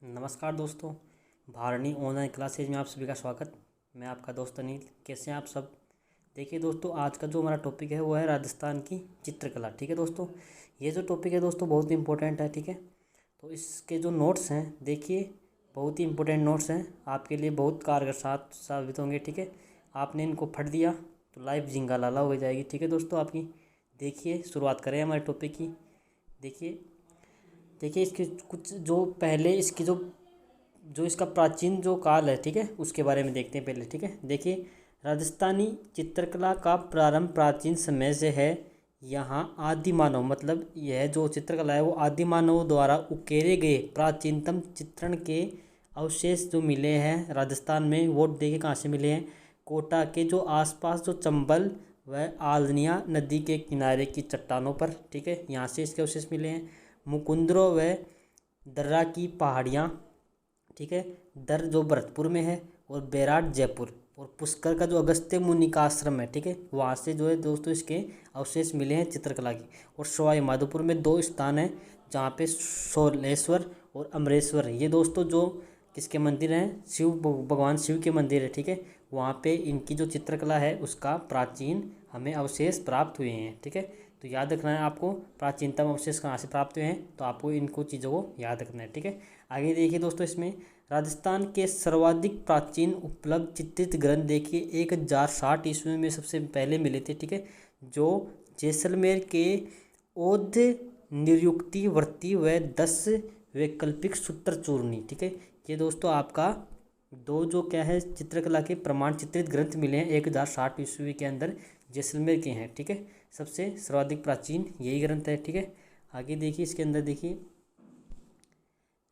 नमस्कार दोस्तों, Bharani online classes में आप सभी का स्वागत। मैं आपका दोस्त अनिल। कैसे हैं आप सब? देखिए दोस्तों, आज का जो हमारा टॉपिक है वो है राजस्थान की चित्रकला। ठीक है दोस्तों, ये जो टॉपिक है दोस्तों बहुत ही इंपॉर्टेंट है। ठीक है, तो इसके जो नोट्स हैं देखिए, बहुत ही इंपॉर्टेंट नोट्स हैं, आपके लिए बहुत कारगर साबित होंगे। ठीक है, आपने इनको पढ़ दिया तो लाइफ जिंगा लाला हो जाएगी। ठीक है दोस्तों आपकी। देखिए, शुरुआत करें हमारे टॉपिक की। देखिए देखिए इसके कुछ जो पहले इसकी जो जो इसका प्राचीन जो काल है, ठीक है, उसके बारे में देखते हैं पहले। ठीक है, देखिए, राजस्थानी चित्रकला का प्रारंभ प्राचीन समय से है। यहाँ आदि मानव, मतलब यह जो चित्रकला है वो आदि मानव द्वारा उकेरे गए प्राचीनतम चित्रण के अवशेष जो मिले हैं राजस्थान में, वो देखिए कहाँ से मिले हैं। कोटा के जो आसपास जो चंबल व आलनिया नदी के किनारे की चट्टानों पर, ठीक है, यहाँ से इसके अवशेष मिले हैं। मुकुंदरो व दर्रा की पहाड़ियाँ, ठीक है, दर जो भरतपुर में है, और बैराट जयपुर, और पुष्कर का जो अगस्त्य मुनि का आश्रम है, ठीक है, वहाँ से जो है दोस्तों इसके अवशेष मिले हैं चित्रकला की। और सवाई माधोपुर में दो स्थान हैं जहाँ पे शोलेश्वर और अमरेश्वर, ये दोस्तों जो किसके मंदिर हैं, भगवान शिव के मंदिर है। ठीक है, वहाँ पे इनकी जो चित्रकला है उसका प्राचीन हमें अवशेष प्राप्त हुए हैं। ठीक है, तो याद रखना है आपको, प्राचीनतम अवशेष कहाँ से प्राप्त हुए हैं, तो आपको इनको चीज़ों को याद रखना है। ठीक है, आगे देखिए दोस्तों, इसमें राजस्थान के सर्वाधिक प्राचीन उपलब्ध चित्रित ग्रंथ देखिए 1060 ईस्वी में सबसे पहले मिले थे। ठीक है, जो जैसलमेर के औध निरुक्ति वर्ती व 10 वैकल्पिक सूत्र चूर्णी। ठीक है, ये दोस्तों आपका दो जो क्या है चित्रकला के प्रमाण चित्रित ग्रंथ मिले हैं 1060 ईस्वी के अंदर, जैसलमेर के हैं। ठीक है, सबसे सर्वाधिक प्राचीन यही ग्रंथ है। ठीक है, आगे देखिए, इसके अंदर देखिए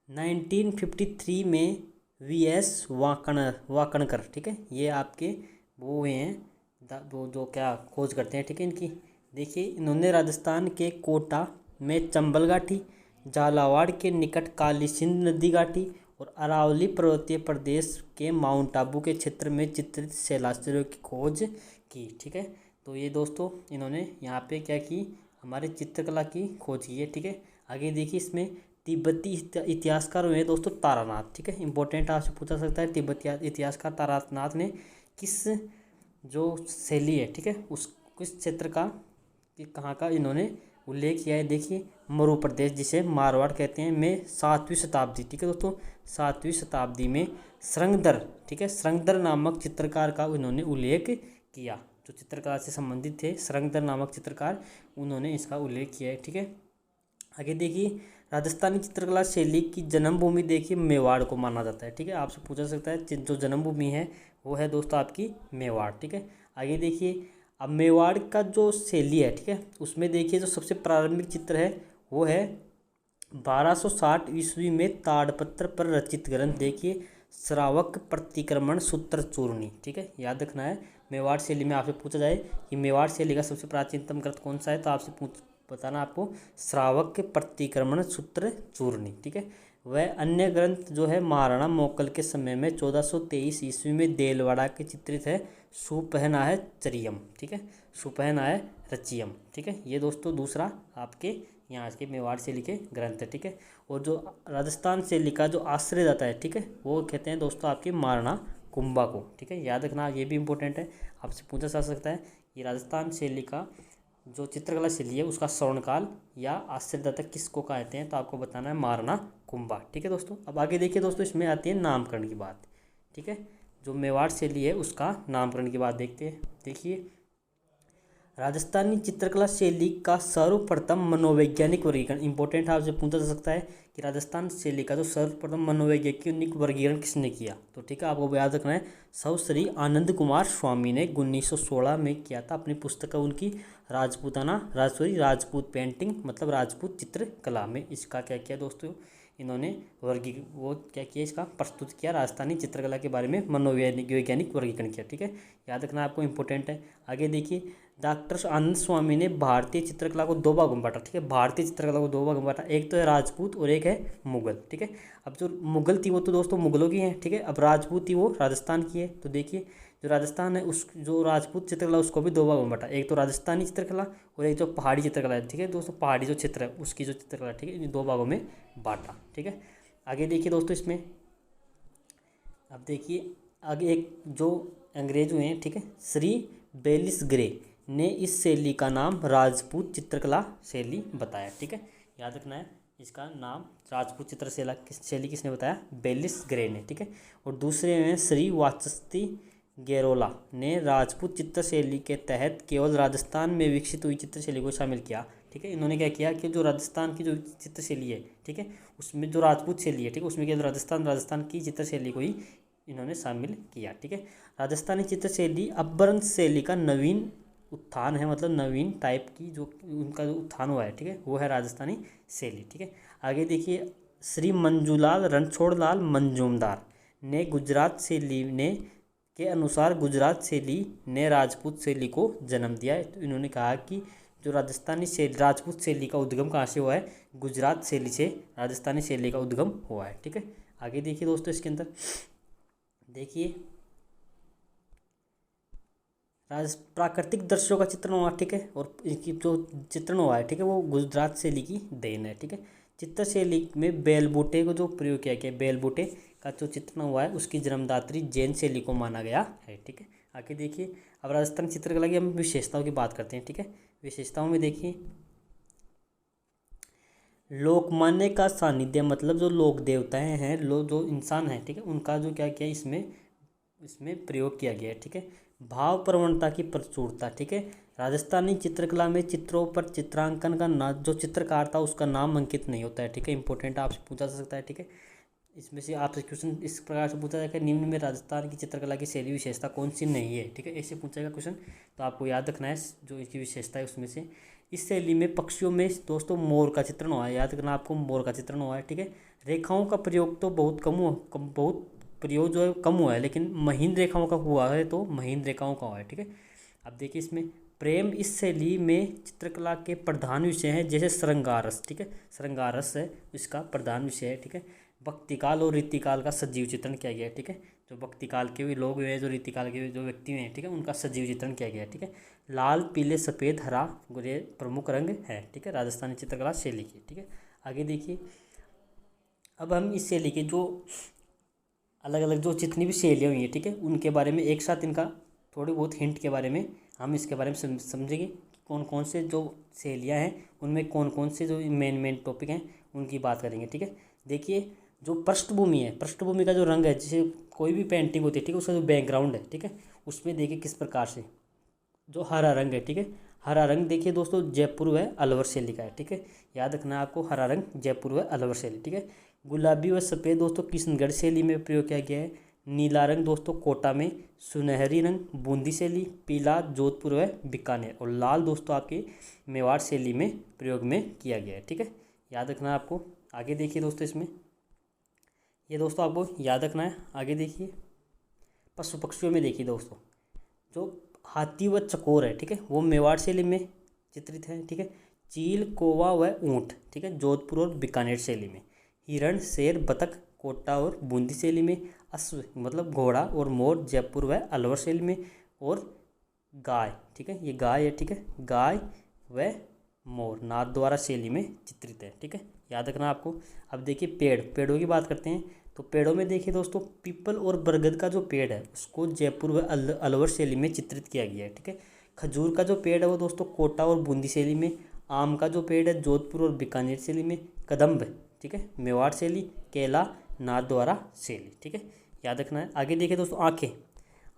1953 में वीएस वाकणकर, ठीक है, ये आपके वो हुए हैं वो जो क्या खोज करते हैं। ठीक है, इनकी देखिए, इन्होंने राजस्थान के कोटा में चंबल गाठी, झालावाड़ के निकट काली सिंध नदी गाठी, और अरावली पर्वतीय प्रदेश के माउंट आबू के क्षेत्र में चित्रित शैलाश्चर्यों की खोज की। ठीक है, तो ये दोस्तों इन्होंने यहाँ पे क्या की, हमारे चित्रकला की खोज की है। ठीक है, आगे देखिए, इसमें तिब्बती इतिहासकार हुए दोस्तों तारानाथ। ठीक है, इंपॉर्टेंट आपसे पूछा सकता है, तिब्बती इतिहासकार तारानाथ ने किस जो शैली है, ठीक है, उस किस क्षेत्र का कहाँ का इन्होंने उल्लेख किया है। देखिए, मरु प्रदेश जिसे मारवाड़ कहते हैं में 7वीं शताब्दी, ठीक है दोस्तों, 7वीं शताब्दी में श्रृंगधर, ठीक है, श्रृंगधर नामक चित्रकार का इन्होंने उल्लेख किया। जो चित्रकला से संबंधित थे, श्रृंगधर नामक चित्रकार, उन्होंने इसका उल्लेख किया है। ठीक है, आगे देखिए, राजस्थानी चित्रकला शैली की जन्मभूमि देखिए मेवाड़ को माना जाता है। ठीक है, आपसे पूछा सकता है जो जन्मभूमि है वो है दोस्तों आपकी मेवाड़। ठीक है, आगे देखिए, अब मेवाड़ का जो शैली है, ठीक है, उसमें देखिए जो सबसे प्रारंभिक चित्र है वो है 1260 ईस्वी में ताड़पत्र पर रचित ग्रंथ देखिए श्रावक प्रतिक्रमण सूत्र चूर्णी। ठीक है, याद रखना है, मेवाड़ शैली में आपसे पूछा जाए कि मेवाड़ शैली का सबसे प्राचीनतम ग्रंथ कौन सा है, तो आपसे बताना आपको श्रावक प्रतिक्रमण सूत्र चूर्णी। ठीक है, वह अन्य ग्रंथ जो है महाराणा मोकल के समय में 1423 ईस्वी में देलवाड़ा के चित्रित है सुपहना है चरियम। ठीक है, सुपहना है रचियम। ठीक है, ये दोस्तों दूसरा आपके यहाँ के मेवाड़ शैली के ग्रंथ है। ठीक है, और जो राजस्थान शैली का जो आश्रय जाता है, ठीक है, वो कहते हैं दोस्तों आपके महाराणा कुंभा को। ठीक है, याद रखना, ये भी इंपॉर्टेंट है, आपसे पूछा जा सकता है कि राजस्थान शैली का जो चित्रकला शैली है उसका स्वर्णकाल या आश्चर्यदाता किसको कहते हैं, तो आपको बताना है महाराणा कुंभा। ठीक है दोस्तों, अब आगे देखिए दोस्तों, इसमें आती है नामकरण की बात। ठीक है, जो मेवाड़ शैली है उसका नामकरण की बात देखते हैं। देखिए, राजस्थानी चित्रकला शैली का सर्वप्रथम मनोवैज्ञानिक वर्गीकरण, इंपॉर्टेंट आपसे पूछा जा सकता है कि राजस्थान शैली का जो सर्वप्रथम मनोवैज्ञानिक वर्गीकरण किसने किया, तो ठीक है, आपको याद रखना है, सौ श्री आनंद कुमार स्वामी ने 1916 में किया था। अपनी पुस्तक उनकी राजपूताना राजपूत पेंटिंग, मतलब राजपूत चित्रकला में इसका क्या किया दोस्तों, इन्होंने वो क्या किया, इसका प्रस्तुत किया, राजस्थानी चित्रकला के बारे में मनोवैज्ञानिक वर्गीकरण किया। ठीक है, याद रखना आपको, इंपॉर्टेंट है। आगे देखिए, डॉक्टर आनंद स्वामी ने भारतीय चित्रकला को दो भागों में बांटा। ठीक है, भारतीय चित्रकला को दो भागों में बांटा, एक तो है राजपूत और एक है मुगल। ठीक है, अब जो मुगल थी वो तो दोस्तों मुगलों की है। ठीक है, अब राजपूत थी वो राजस्थान की है। तो देखिए, जो राजस्थान है उस जो राजपूत चित्रकला उसको भी दो भागों में बांटा, एक तो राजस्थानी चित्रकला और एक जो पहाड़ी चित्रकला है। ठीक है दोस्तों, पहाड़ी जो क्षेत्र है उसकी जो चित्रकला, ठीक है, इन दो भागों में बांटा। ठीक है, आगे देखिए दोस्तों इसमें, अब देखिए आगे एक जो अंग्रेज हुए हैं, ठीक है, श्री बेलिस ग्रे ने इस शैली का नाम राजपूत चित्रकला शैली बताया, ठीक है, याद रखना है इसका नाम राजपूत चित्रशैला शैली किसने बताया, बेलिस ग्रे ने, ठीक है। और दूसरे में श्री वाचस्ती गेरोला ने राजपूत चित्रशैली के तहत केवल राजस्थान में विकसित हुई चित्रशैली को शामिल किया, ठीक है। इन्होंने क्या किया कि जो राजस्थान की जो चित्रशैली है, ठीक है, उसमें जो राजपूत शैली है, ठीक है, उसमें क्या राजस्थान की चित्रशैली को ही इन्होंने शामिल किया, ठीक है। राजस्थानी चित्रशैली अपभ्रंश शैली का नवीन उत्थान है, मतलब नवीन टाइप की जो उनका जो उत्थान हुआ है, ठीक है, वो है राजस्थानी शैली, ठीक है। आगे देखिए श्री मंजूलाल रणछोड़लाल मंजूमदार ने गुजरात शैली ने के अनुसार गुजरात शैली ने राजपूत शैली को जन्म दिया है। तो इन्होंने कहा कि जो राजस्थानी शैली राजपूत शैली का उद्गम कहाँ से हुआ है, गुजरात शैली से राजस्थानी शैली का उद्गम हुआ है, ठीक है। आगे देखिए दोस्तों इसके अंदर देखिए प्राकृतिक दृश्यों का चित्रण हुआ, ठीक है, और इनकी जो चित्रण हुआ है, ठीक है, वो गुजरात शैली की देन है, ठीक है। चित्र शैली में बेलबूटे को जो प्रयोग किया गया, बेलबूटे का जो चित्रण हुआ है उसकी जन्मदात्री जैन शैली को माना गया है, ठीक है। आगे देखिए अब राजस्थान चित्रकला की हम विशेषताओं की बात करते हैं, ठीक है। विशेषताओं में देखिए लोकमान्य का सानिध्य, मतलब जो लोक देवताएं हैं, लोग जो इंसान हैं, ठीक है, उनका जो क्या किया इसमें इसमें प्रयोग किया गया है, ठीक है। भाव प्रवणता की प्रचुरता, ठीक है। राजस्थानी चित्रकला में चित्रों पर चित्रांकन का ना जो चित्रकार था उसका नाम अंकित नहीं होता है, ठीक है। इंपॉर्टेंट आपसे पूछा जा सकता है, ठीक है। इसमें से आपसे क्वेश्चन इस प्रकार से पूछा जाएगा, निम्न में राजस्थान की चित्रकला की शैली विशेषता कौन सी नहीं है, ठीक है, ऐसे पूछेगा क्वेश्चन। तो आपको याद रखना है जो इसकी विशेषता है उसमें से। इस शैली में पक्षियों में दोस्तों मोर का चित्रण हुआ है, याद रखना आपको मोर का चित्रण हुआ है, ठीक है। रेखाओं का प्रयोग तो बहुत प्रयोग जो है कम हुआ है, लेकिन महीन रेखाओं का हुआ है, तो महीन रेखाओं का हुआ है, ठीक है। अब देखिए इसमें प्रेम इस शैली में चित्रकला के प्रधान विषय हैं, जैसे श्रृंगार रस, ठीक है, श्रृंगार रस है इसका प्रधान विषय है, ठीक है। भक्तिकाल और रीतिकाल का सजीव चित्रण किया गया है, ठीक है। जो भक्तिकाल के भी लोग हुए, जो रीतिकाल के जो व्यक्ति हैं, ठीक है, उनका सजीव चित्रण किया गया है, ठीक है। लाल पीले सफ़ेद हरा ये प्रमुख रंग है, ठीक है, राजस्थानी चित्रकला शैली की, ठीक है। आगे देखिए अब हम इस शैली के जो अलग अलग जो जितनी भी शैलियाँ हुई हैं, ठीक है, उनके बारे में एक साथ इनका थोड़ी बहुत हिंट के बारे में हम इसके बारे में समझेंगे कि कौन कौन से जो शैलियाँ हैं उनमें कौन कौन से जो मेन टॉपिक हैं उनकी बात करेंगे, ठीक है। देखिए जो पृष्ठभूमि है, पृष्ठभूमि का जो रंग है, जैसे कोई भी पेंटिंग होती है, ठीक है, उसका जो बैकग्राउंड है, ठीक है, उसमें देखिए किस प्रकार से जो हरा रंग है, ठीक है, हरा रंग देखिए दोस्तों जयपुर व अलवर शैली का है, ठीक है, याद रखना है आपको, हरा रंग जयपुर व अलवर शैली, ठीक है। गुलाबी व सफ़ेद दोस्तों किशनगढ़ शैली में प्रयोग किया गया है। नीला रंग दोस्तों कोटा में, सुनहरी रंग बूंदी शैली, पीला जोधपुर व बीकानेर, और लाल दोस्तों आपके मेवाड़ शैली में प्रयोग में किया गया है, ठीक है, याद रखना है आपको। आगे देखिए दोस्तों इसमें ये दोस्तों आपको याद रखना है। आगे देखिए पशु पक्षियों में देखिए दोस्तों जो हाथी व चकोर है, ठीक है, वो मेवाड़ शैली में चित्रित है, ठीक है। चील कौवा व ऊँट, ठीक है, जोधपुर और बीकानेर शैली में। हिरण शेर बतख कोटा और बूंदी शैली में। अश्व मतलब घोड़ा और मोर जयपुर व अलवर शैली में। और गाय, ठीक है, ये गाय है, ठीक है, गाय व मोर नाथद्वारा शैली में चित्रित है, ठीक है, याद रखना आपको। अब देखिए पेड़ों की बात करते हैं, तो पेड़ों में देखिए दोस्तों पीपल और बरगद का जो पेड़ है उसको जयपुर व अलवर शैली में चित्रित किया गया है, ठीक है। खजूर का जो पेड़ है वो दोस्तों कोटा और बूंदी शैली में। आम का जो पेड़ है जोधपुर और बीकानेर शैली में। कदम्ब, ठीक है, मेवाड़ शैली। केला नाथद्वारा शैली, ठीक है, याद रखना है। आगे देखिए दोस्तों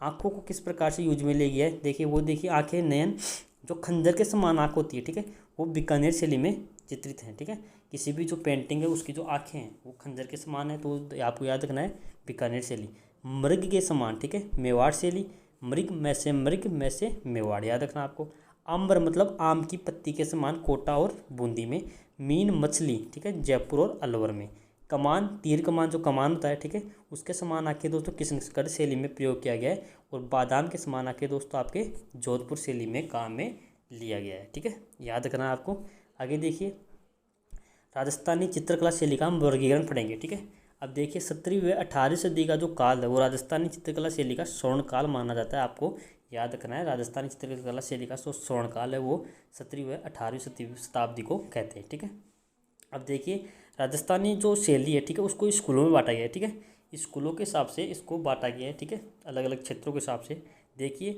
आँखों को किस प्रकार से यूज में ले गया है, देखिए वो देखिए आँखें नयन जो खंजर के समान आँख होती है, ठीक है, वो बीकानेर शैली में चित्रित हैं, ठीक है। किसी भी जो पेंटिंग है उसकी जो आँखें हैं वो खंजर के समान है, तो आपको याद रखना है बीकानेर शैली। मृग के समान, ठीक है, मेवाड़ शैली। मृग में से मेवाड़, याद रखना आपको। आम्र मतलब आम की पत्ती के समान कोटा और बूंदी में। मीन मछली, ठीक है, जयपुर और अलवर में। कमान तीर कमान जो कमान होता है, ठीक है, उसके समान आके दोस्तों किशनगढ़ शैली में प्रयोग किया गया है। और बादाम के समान आके दोस्तों आपके जोधपुर शैली में काम में लिया गया है, ठीक है, याद रखना है आपको। आगे देखिए राजस्थानी चित्रकला शैली का हम वर्गीकरण पढ़ेंगे, ठीक है। अब देखिए 17वीं व 18वीं सदी का जो काल है वो राजस्थानी चित्रकला शैली का स्वर्ण काल माना जाता है, आपको याद रखना है। राजस्थानी चित्रकला शैली का जो स्वर्ण काल है वो 17वीं व 18वीं शताब्दी को कहते हैं, ठीक है। अब देखिए राजस्थानी जो शैली है, ठीक है, उसको स्कूलों में बांटा गया है, ठीक है, स्कूलों के हिसाब से इसको बांटा गया है, ठीक है, अलग अलग क्षेत्रों के हिसाब से। देखिए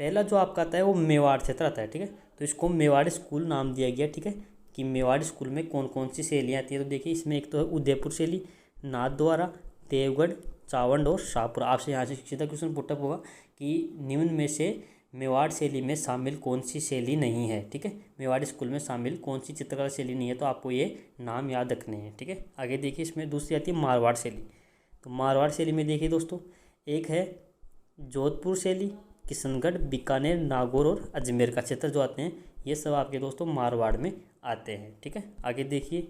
पहला जो आपका आता है वो मेवाड़ क्षेत्र आता है, ठीक है, तो इसको मेवाड़ी स्कूल नाम दिया गया, ठीक है, कि मेवाड़ी स्कूल में कौन कौन सी शैलियाँ आती है। तो देखिए इसमें एक तो है उदयपुर शैली, नाथद्वारा, देवगढ़, चावंड और शाहपुरा। आपसे यहाँ से सीधा क्वेश्चन पुटअप होगा कि निम्न में से मेवाड़ शैली में शामिल कौन सी शैली नहीं है, ठीक है, मेवाड़ी स्कूल में शामिल कौन सी चित्रकला शैली नहीं है, तो आपको ये नाम याद रखने हैं, ठीक है। आगे देखिए इसमें दूसरी आती है मारवाड़ शैली। तो मारवाड़ शैली में देखिए दोस्तों, एक है जोधपुर शैली, किशनगढ़, बीकानेर, नागौर और अजमेर का क्षेत्र जो आते हैं, ये सब आपके दोस्तों मारवाड़ में आते हैं, ठीक है। आगे देखिए,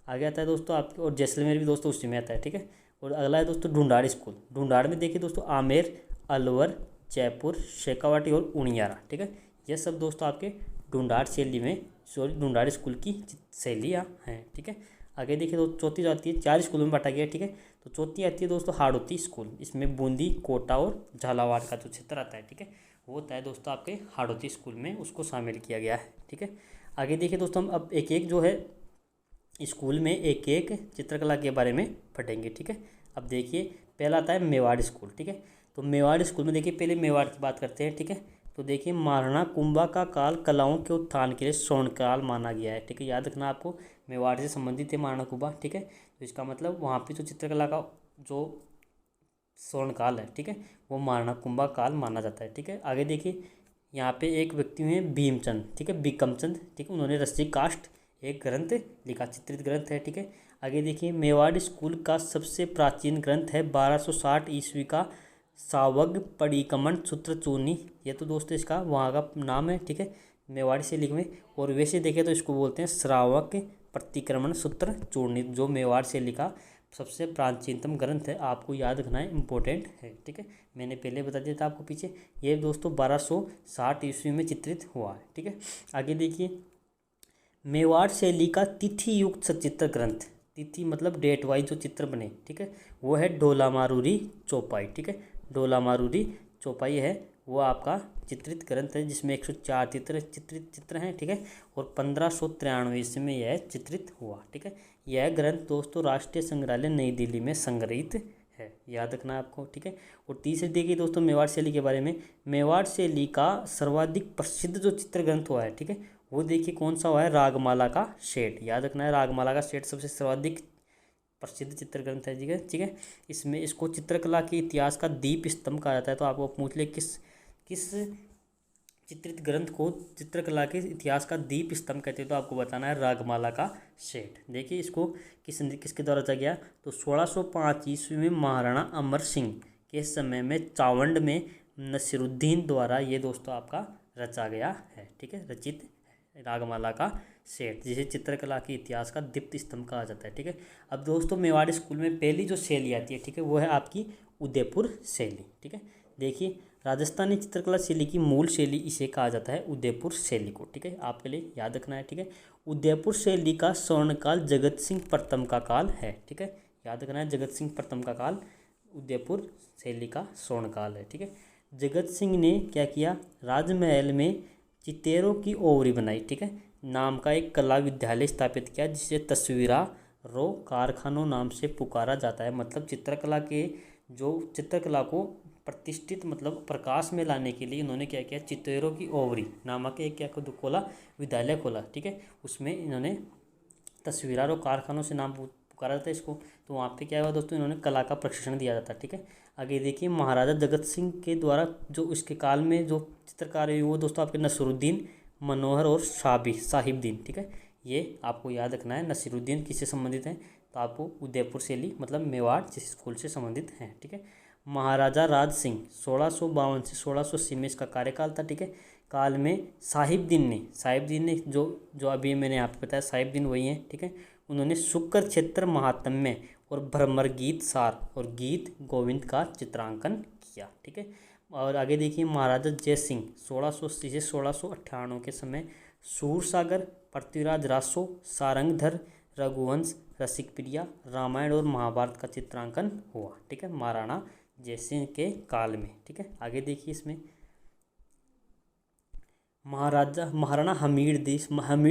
आगे आता है दोस्तों आपके, और जैसलमेर भी दोस्तों उसी में आता है, ठीक है। और अगला है दोस्तों ढूंढाड़ स्कूल। ढूंढाड़ में देखिए दोस्तों आमेर, अलवर, जयपुर, शेखावाटी और उनियारा, ठीक है, ये सब दोस्तों आपके ढूंढाड़ शैली में, सॉरी ढूंढाड़ स्कूल की शैलियाँ हैं, ठीक है। आगे देखिए दोस्तों चौथी जो आती है, 4 स्कूलों में बांटा गया है, ठीक है, तो चौथी आती है दोस्तों हाड़ौती स्कूल। इसमें बूंदी, कोटा और झालावाड़ का जो क्षेत्र आता है, ठीक है, वो होता है दोस्तों आपके हाड़ौती स्कूल में, उसको शामिल किया गया है, ठीक है। आगे देखिए दोस्तों हम अब एक एक जो है स्कूल में एक एक चित्रकला के बारे में पढ़ेंगे, ठीक है। अब देखिए पहला आता है मेवाड़ स्कूल, ठीक है, तो मेवाड़ स्कूल में देखिए पहले मेवाड़ की बात करते हैं, ठीक है। तो देखिए महाराणा कुंभा का काल कलाओं के उत्थान के लिए स्वर्णकाल माना गया है, ठीक है, याद रखना आपको, मेवाड़ से संबंधित है महाराणा कुंभा, ठीक है। तो इसका मतलब वहाँ पे जो चित्रकला का जो स्वर्णकाल है, ठीक है, वो महाराणा कुंभा काल माना जाता है, ठीक है। आगे देखिए यहाँ पे एक व्यक्ति हैं भीमचंद, ठीक है, बिकमचंद, ठीक है, उन्होंने रस्सी काष्ठ एक ग्रंथ लिखा, चित्रित ग्रंथ है, ठीक है। आगे देखिए मेवाड़ स्कूल का सबसे प्राचीन ग्रंथ है 1260 ईस्वी का सावग पड़िकमन सूत्र चूर्णी। ये तो दोस्तों इसका वहाँ का नाम है, ठीक है, मेवाड़ी से लिखे में। और वैसे देखें तो इसको बोलते हैं श्रावक प्रतिक्रमण सूत्र चूर्णी, जो मेवाड़ से लिखा सबसे प्राचीनतम ग्रंथ है, आपको याद रखना है, इंपॉर्टेंट है, ठीक है। मैंने पहले बता दिया था आपको पीछे, ये दोस्तों 1260 ईस्वी में चित्रित हुआ है, ठीक है। आगे देखिए मेवाड़ शैली का तिथि युक्त सचित्र ग्रंथ, तिथि मतलब डेट वाइज जो चित्र बने, ठीक है, वो है ढोला मारूरी चौपाई, ठीक है, ढोला मारूरी चौपाई है वो आपका चित्रित ग्रंथ है, जिसमें 104 चित्र हैं, ठीक है, और 1593 ईस्वी में यह चित्रित हुआ, ठीक है। यह ग्रंथ दोस्तों राष्ट्रीय संग्रहालय नई दिल्ली में संग्रहित है, याद रखना है आपको, ठीक है। और तीसरे देखिए दोस्तों मेवाड़ शैली के बारे में, मेवाड़ शैली का सर्वाधिक प्रसिद्ध जो चित्र ग्रंथ हुआ है, ठीक है, वो देखिए कौन सा हुआ है, रागमाला का शेठ, याद रखना है, रागमाला का शेठ सबसे सर्वाधिक प्रसिद्ध चित्र ग्रंथ है, ठीक है, ठीक है। इसमें इसको चित्रकला के इतिहास का दीप स्तंभ कहा जाता है। तो आपको पूछ ले किस किस चित्रित ग्रंथ को चित्रकला के इतिहास का दीप स्तंभ कहते हैं, तो आपको बताना है रागमाला का शेठ। देखिए इसको किसके द्वारा रचा गया, तो 1605 ईस्वी में महाराणा अमर सिंह के समय में चावंड में नसीरुद्दीन द्वारा ये दोस्तों आपका रचा गया है, ठीक है, रचित रागमाला का शेठ, जिसे चित्रकला के इतिहास का दीप्त स्तंभ कहा जाता है, ठीक है। अब दोस्तों मेवाड़ी स्कूल में पहली जो शैली आती है, ठीक है, वो है आपकी उदयपुर शैली, ठीक है। देखिए राजस्थानी चित्रकला शैली की मूल शैली इसे कहा जाता है उदयपुर शैली को, ठीक है, आपके लिए याद रखना है, ठीक है। उदयपुर शैली का स्वर्णकाल जगत सिंह प्रथम का काल है, ठीक है, याद रखना है, जगत सिंह प्रथम का काल उदयपुर शैली का स्वर्णकाल है, ठीक है। जगत सिंह ने क्या किया, राजमहल में चितेरों की ओवरी बनाई, ठीक है, नाम का एक कला विद्यालय स्थापित किया, जिसे तस्वीरारों कारखानों नाम से पुकारा जाता है। मतलब चित्रकला के जो चित्रकला को प्रतिष्ठित मतलब प्रकाश में लाने के लिए इन्होंने क्या किया, चितेरों की ओवरी नामक एक क्या खोला, विद्यालय खोला, ठीक है। उसमें इन्होंने तस्वीरारों कारखानों से नाम पुकारा जाता है इसको। तो वहाँ पे क्या हुआ दोस्तों, इन्होंने कला का प्रशिक्षण दिया जाता है, ठीक है। आगे देखिए महाराजा जगत सिंह के द्वारा जो इसके काल में जो चित्रकार हुए वो दोस्तों आपके नसीरुद्दीन, मनोहर और साहिबदीन, ठीक है, ये आपको याद रखना है। नसीरुद्दीन किससे संबंधित हैं, तो आपको उदयपुर शैली मतलब मेवाड़ जिस स्कूल से संबंधित हैं, ठीक है। महाराजा राज सिंह 1652 से 1680 में इसका कार्यकाल था, ठीक है। काल में साहिबदीन ने जो अभी मैंने आपको बताया साहिबदीन वही हैं, ठीक है। उन्होंने शुक्र क्षेत्र महात्म्य और भ्रमर गीत सार और गीत गोविंद का चित्रांकन किया, ठीक है। और आगे देखिए महाराजा जय सिंह 1680 से 1698 के समय सूरसागर, पृथ्वीराज रासो, सारंगधर, रघुवंश, रसिकप्रिया, रामायण और महाभारत का चित्रांकन हुआ, ठीक है, महाराणा जय सिंह के काल में, ठीक है। आगे देखिए इसमें महाराणा हमीर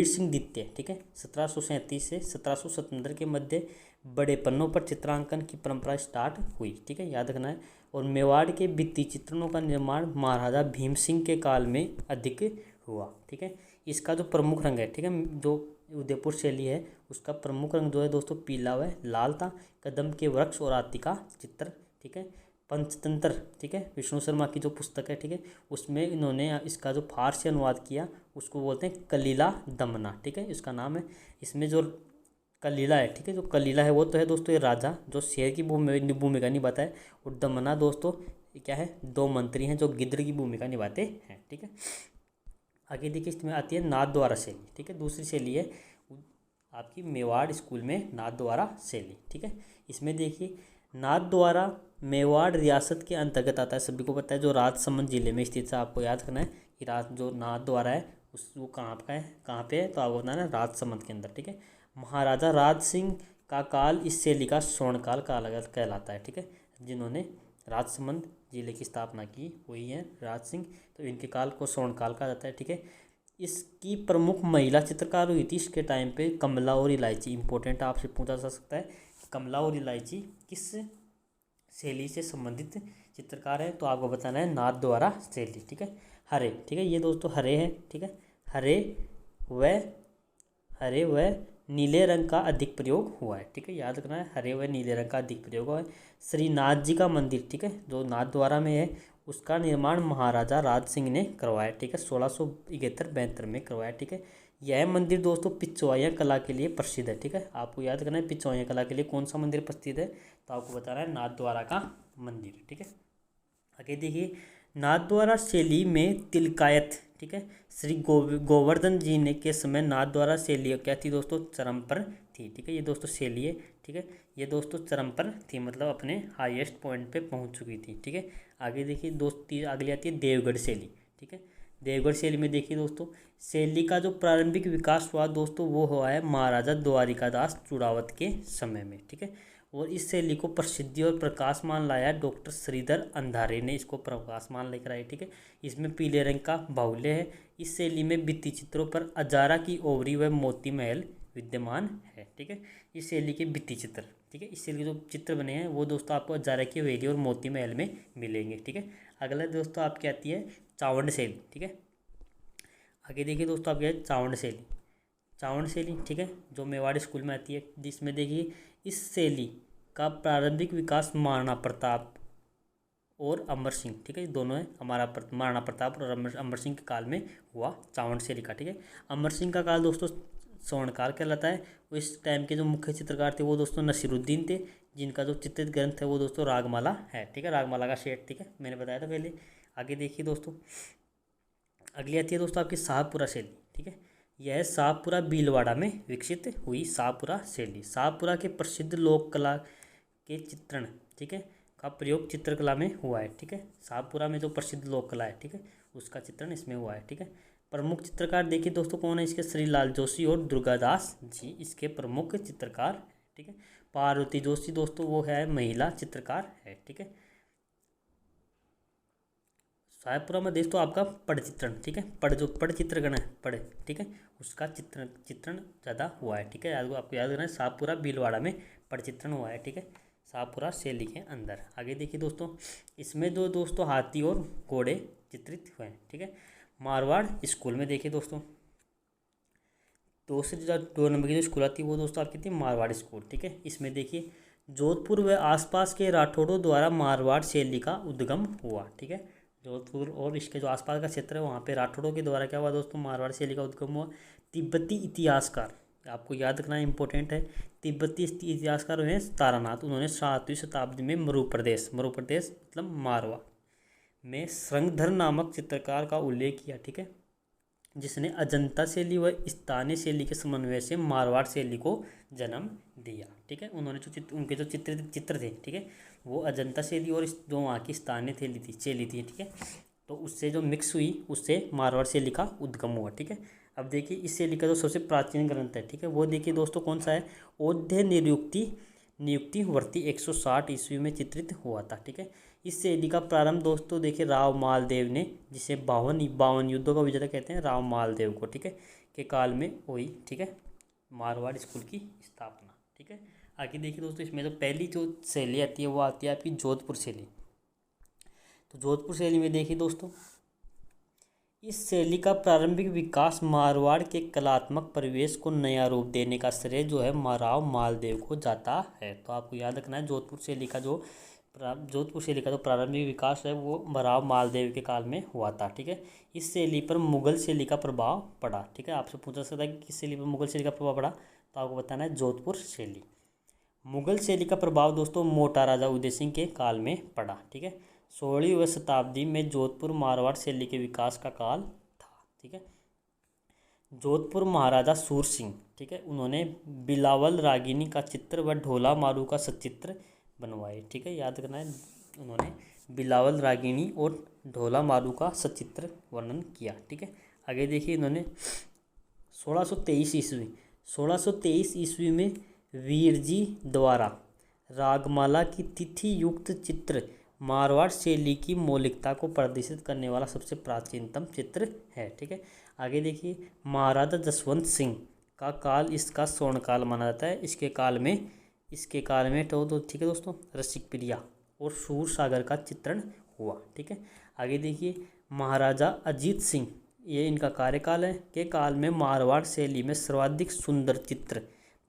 सिंह द्वितीय, ठीक है, 1737 से 1777 के मध्य बड़े पन्नों पर चित्रांकन की परंपरा स्टार्ट हुई, ठीक है, याद रखना है। और मेवाड़ के भित्ति चित्रणों का निर्माण महाराजा भीम सिंह के काल में अधिक हुआ, ठीक है। इसका जो प्रमुख रंग है, ठीक है, जो उदयपुर शैली है उसका प्रमुख रंग जो है दोस्तों पीला व लाल था। कदम के वृक्ष और हाथी का चित्र, ठीक है। पंचतंत्र, ठीक है, विष्णु शर्मा की जो पुस्तक है, ठीक है, उसमें इन्होंने इसका जो फारसी अनुवाद किया उसको बोलते हैं कलीला दमना, ठीक है, इसका नाम है। इसमें जो कलीला है, ठीक है, जो कलीला है वो तो है दोस्तों ये राजा जो शेर की भूमिका निभाता है, और दमना दोस्तों क्या है, दो मंत्री हैं जो गिद्ध की भूमिका निभाते हैं, ठीक है। आगे देखिए इसमें आती है नाथद्वारा शैली, ठीक है, दूसरी शैली है आपकी मेवाड़ स्कूल में नाथद्वारा शैली, ठीक है। इसमें देखिए नाथद्वारा मेवाड़ रियासत के अंतर्गत आता है, सभी को पता है, जो राजसमंद जिले में स्थित है। आपको याद रखना है कि जो नाथद्वारा है वो कहाँ का है, कहाँ पे है, तो आपको बताना है राजसमंद के अंदर, ठीक है। महाराजा राज सिंह का काल इस शैली का स्वर्णकाल कहलाता है, ठीक है। जिन्होंने राजसमंद जिले की स्थापना की वही है राज सिंह, तो इनके काल को स्वर्णकाल कहा जाता है, ठीक है। इसकी प्रमुख महिला चित्रकार हुई थी इसके टाइम पे कमला और इलायची। इंपॉर्टेंट आपसे पूछा जा सकता है कमला और इलायची किस शैली से संबंधित चित्रकार है, तो आपको बताना है नाथद्वारा शैली, ठीक है। हरे, ठीक है, ये दोस्तों हरे हैं, ठीक है, हरे व नीले रंग का अधिक प्रयोग हुआ है, ठीक है, याद रखना है, हरे व नीले रंग का अधिक प्रयोग हुआ है। श्रीनाथ जी का मंदिर, ठीक है, जो नाथद्वारा में है उसका निर्माण महाराजा राज सिंह ने करवाया, ठीक है, 1671-72 में करवाया, ठीक है। यह मंदिर दोस्तों पिछवाइया कला के लिए प्रसिद्ध है, ठीक है, आपको याद करना है पिछवाइया कला के लिए कौन सा मंदिर प्रसिद्ध है, तो आपको बताना है नाथद्वारा का मंदिर, ठीक है। आगे देखिए नाथद्वारा शैली में तिलकायत, ठीक है, श्री गोवर्धन जी ने के समय नाथद्वारा शैली क्या थी दोस्तों, चरम पर थी, ठीक है, ये दोस्तों शैली है, ठीक है, ये दोस्तों चरम पर थी, मतलब अपने हाईएस्ट पॉइंट पे पहुंच चुकी थी, ठीक है। आगे देखिए दोस्ती अगली आती है देवगढ़ शैली, ठीक है। देवगढ़ शैली में देखिए दोस्तों शैली का जो प्रारंभिक विकास हुआ दोस्तों वो हुआ है महाराजा द्वारिकादास चूड़ावत के समय में, ठीक है। और इस शैली को प्रसिद्धि और प्रकाशमान लाया डॉक्टर श्रीधर अंधारे ने, इसको प्रकाशमान लेकर आए, ठीक है। इसमें पीले रंग का बाहुल्य है। इस शैली में भित्ति चित्रों पर अजारा की ओवरी व मोती महल विद्यमान है, ठीक है। इस शैली के भित्ति चित्र, ठीक है, इस शैली के जो चित्र बने हैं वो दोस्तों आपको अजारा की हवेली और मोती महल में मिलेंगे, ठीक है। अगला दोस्तों आपकी आती है चावंड शैली, ठीक है। आगे देखिए दोस्तों आपकी है चावंड शैली, ठीक है, जो मेवाड़ स्कूल में आती है, जिसमें देखिए इस शैली का प्रारंभिक विकास महाराणा प्रताप और अमर सिंह, ठीक है, दोनों है महाराणा प्रताप और अमर सिंह के काल में हुआ चावंड शैली का, ठीक है। अमर सिंह का काल दोस्तों स्वर्णकाल कहलाता है। वो इस टाइम के जो मुख्य चित्रकार थे वो दोस्तों नसीरुद्दीन थे, जिनका जो चित्रित ग्रंथ है वो दोस्तों रागमाला है, ठीक है, रागमाला का सेट, ठीक है, मैंने बताया था पहले। आगे देखिए दोस्तों अगली आती है दोस्तों आपकी शाहपुरा शैली, ठीक है। यह शाहपुरा भीलवाड़ा में विकसित हुई शाहपुरा शैली। शाहपुरा के प्रसिद्ध लोक कला के चित्रण, ठीक है, का प्रयोग चित्रकला में हुआ है, ठीक है। शाहपुरा में जो प्रसिद्ध लोक कला है, ठीक है, उसका चित्रण इसमें हुआ है, ठीक है। प्रमुख चित्रकार देखिए दोस्तों कौन है इसके, श्रीलाल जोशी और दुर्गादास जी इसके प्रमुख चित्रकार हैं, ठीक है। पार्वती जोशी दोस्तों वो है महिला चित्रकार है, ठीक है। शाहपुरा में दोस्तों आपका पड़ चित्रण, ठीक है, पड़ चित्रगण है पड़, ठीक है, उसका चित्रण ज़्यादा हुआ है, ठीक है। आपको याद रखना है शाहपुरा भीलवाड़ा में पड़ चित्रण हुआ है, ठीक है, शाहपुरा शैली के अंदर। आगे देखिए दोस्तों इसमें जो दोस्तों हाथी और घोड़े चित्रित हुए हैं, ठीक है। मारवाड़ स्कूल में देखिए दोस्तों दो नंबर की जो स्कूल आती है वो दोस्तों आपकी थी मारवाड़ स्कूल, ठीक है। इसमें देखिए जोधपुर व आसपास के राठौड़ों द्वारा मारवाड़ शैली का उद्गम हुआ, ठीक है। जोधपुर और इसके जो आसपास का क्षेत्र है वहाँ पे राठौड़ों के द्वारा क्या हुआ दोस्तों, मारवाड़ शैली का उद्गम हुआ। तिब्बती इतिहासकार आपको याद रखना इंपॉर्टेंट है, तिब्बती इतिहासकार हुए तारानाथ, उन्होंने 7वीं शताब्दी में मरु प्रदेश मतलब मारवा में श्रृंगधर नामक चित्रकार का उल्लेख किया, ठीक है, जिसने अजंता शैली व स्थानीय शैली के समन्वय से मारवाड़ शैली को जन्म दिया, ठीक है। उन्होंने जो उनके जो चित्र थे, ठीक है, वो अजंता शैली और जो वहाँ की स्थानीय शैली थी, ठीक है, तो उससे जो मिक्स हुई उससे मारवाड़ शैली का उद्गम हुआ, ठीक है। अब देखिए इस शैली का जो सबसे प्राचीन ग्रंथ है, ठीक है, वो देखिए दोस्तों कौन सा है, औध्य नियुक्ति वर्ती 160 ईस्वी में चित्रित हुआ था, ठीक है। इस शैली का प्रारंभ दोस्तों देखिए राव मालदेव ने, जिसे 52 युद्धों का विजेता कहते हैं, राव मालदेव को, ठीक है, के काल में हुई, ठीक है, मारवाड़ स्कूल की स्थापना, ठीक है। आगे देखिए दोस्तों, इसमें जो पहली जो शैली आती है वो आती है आपकी जोधपुर शैली। तो जोधपुर शैली में देखिए दोस्तों, इस शैली का प्रारंभिक विकास मारवाड़ के कलात्मक परिवेश को नया रूप देने का श्रेय जो है राव मालदेव को जाता है। तो आपको याद रखना है, जोधपुर शैली का जो प्रारंभिक विकास है वो राव मालदेव के काल में हुआ था, ठीक है। इस शैली पर मुगल शैली का प्रभाव पड़ा, ठीक है। आपसे पूछा सकता है कि किस शैली पर मुगल शैली का प्रभाव पड़ा, तो आपको बताना है जोधपुर शैली। मुगल शैली का प्रभाव दोस्तों मोटा राजा उदय सिंह के काल में पड़ा, ठीक है। 16वीं शताब्दी में जोधपुर मारवाड़ शैली के विकास का काल था, ठीक है। जोधपुर महाराजा सूर सिंह, ठीक है, उन्होंने बिलावल रागिनी का चित्र व ढोला मारू का सचित्र बनवाए, ठीक है, याद रखना है। उन्होंने बिलावल रागिनी और ढोला मारू का सचित्र वर्णन किया, ठीक है। आगे देखिए, इन्होंने 1623 ईस्वी में वीरजी द्वारा रागमाला की तिथि युक्त चित्र मारवाड़ शैली की मौलिकता को प्रदर्शित करने वाला सबसे प्राचीनतम चित्र है, ठीक है। आगे देखिए, महाराजा जसवंत सिंह का काल इसका स्वर्णकाल माना जाता है। इसके काल में तो ठीक है दोस्तों, रसिक प्रिया और सूर सागर का चित्रण हुआ, ठीक है। आगे देखिए, महाराजा अजीत सिंह, ये इनका कार्यकाल है, के काल में मारवाड़ शैली में सर्वाधिक सुंदर चित्र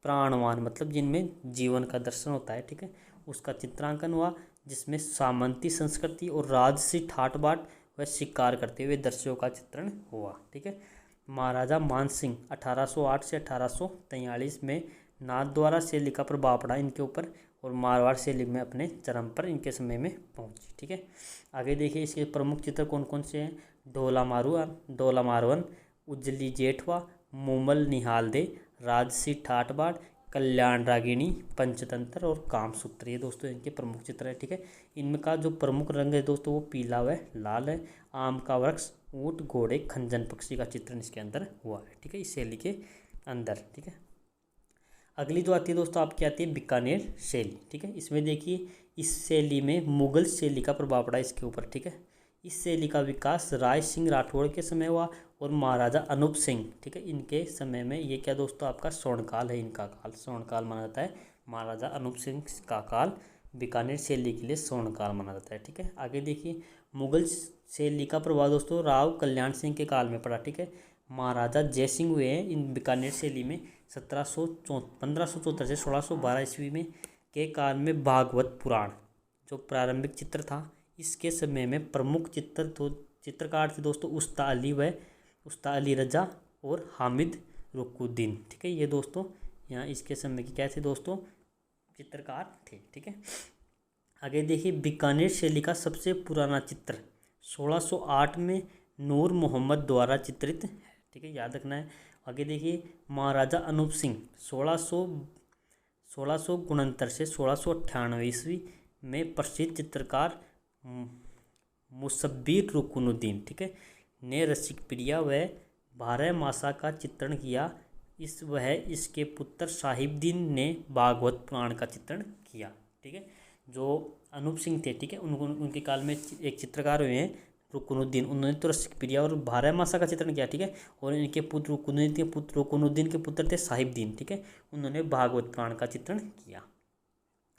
प्राणवान, मतलब जिनमें जीवन का दर्शन होता है, ठीक है, उसका चित्रांकन हुआ, जिसमें सामंती संस्कृति और राजसी ठाट बाट व शिकार करते हुए दृश्यों का चित्रण हुआ, ठीक है। महाराजा मान सिंह 1808 से 1843 में नाथद्वारा शैली का प्रभाव पड़ा इनके ऊपर, और मारवाड़ शैली में अपने चरम पर इनके समय में पहुंची, ठीक है। आगे देखिए, इसके प्रमुख चित्र कौन कौन से हैं। ढोला मारवन, उज्जली जेठवा, मूमल निहाल दे, राजसी ठाट बाट, कल्याण रागिणी, पंचतंत्र और कामसूत्र, ये दोस्तों इनके प्रमुख चित्र है, ठीक है। इनका जो प्रमुख रंग है दोस्तों वो पीला व लाल है। आम का वृक्ष, ऊंट, घोड़े, खंजन पक्षी का चित्रण इसके अंदर हुआ है, ठीक है, इस शैली के अंदर, ठीक है। अगली जो आती है दोस्तों आपकी आती है बीकानेर शैली, ठीक है। इसमें देखिए, इस शैली में मुगल शैली का प्रभाव पड़ा इसके ऊपर, ठीक है। इस शैली का विकास राय सिंह राठौड़ के समय हुआ और महाराजा अनूप सिंह, ठीक है, इनके समय में। ये क्या दोस्तों आपका स्वर्णकाल है, इनका काल स्वर्णकाल माना जाता है। महाराजा अनूप सिंह का काल बीकानेर शैली के लिए स्वर्णकाल माना जाता है, ठीक है। आगे देखिए, मुगल शैली का प्रभाव दोस्तों राव कल्याण सिंह के काल में पड़ा, ठीक है। महाराजा जयसिंह हुए हैं इन बीकानेर शैली में 1574 से 1612 ईस्वी में के काल में। भागवत पुराण जो प्रारंभिक चित्र था, इसके समय में प्रमुख चित्रकार थे दोस्तों उस्ता अली रजा और हामिद रुकुद्दीन, ठीक है। ये दोस्तों यहाँ इसके समय के क्या थे दोस्तों, चित्रकार थे, ठीक है। आगे देखिए, बीकानेर शैली का सबसे पुराना चित्र 1608 में नूर मोहम्मद द्वारा चित्रित है, ठीक है, याद रखना है। आगे देखिए, महाराजा अनूप सिंह 1669 से 1698 ईस्वी में प्रसिद्ध चित्रकार मुसब्बिर रुकनुद्दीन, ठीक है, ने रसिक प्रिया व 12 मासा का चित्रण किया। इसके पुत्र साहिबदीन ने भागवत पुराण का चित्रण किया, ठीक है। जो अनूप सिंह थे, ठीक है, उनके काल में एक चित्रकार हुए हैं रुकनुद्दीन, उन्होंने तो रसिक प्रिया और 12 मासा का चित्रण किया, ठीक है। और इनके पुत्र रुकनुद्दीन के पुत्र थे साहिबदीन, ठीक है, उन्होंने भागवत पुराण का चित्रण किया।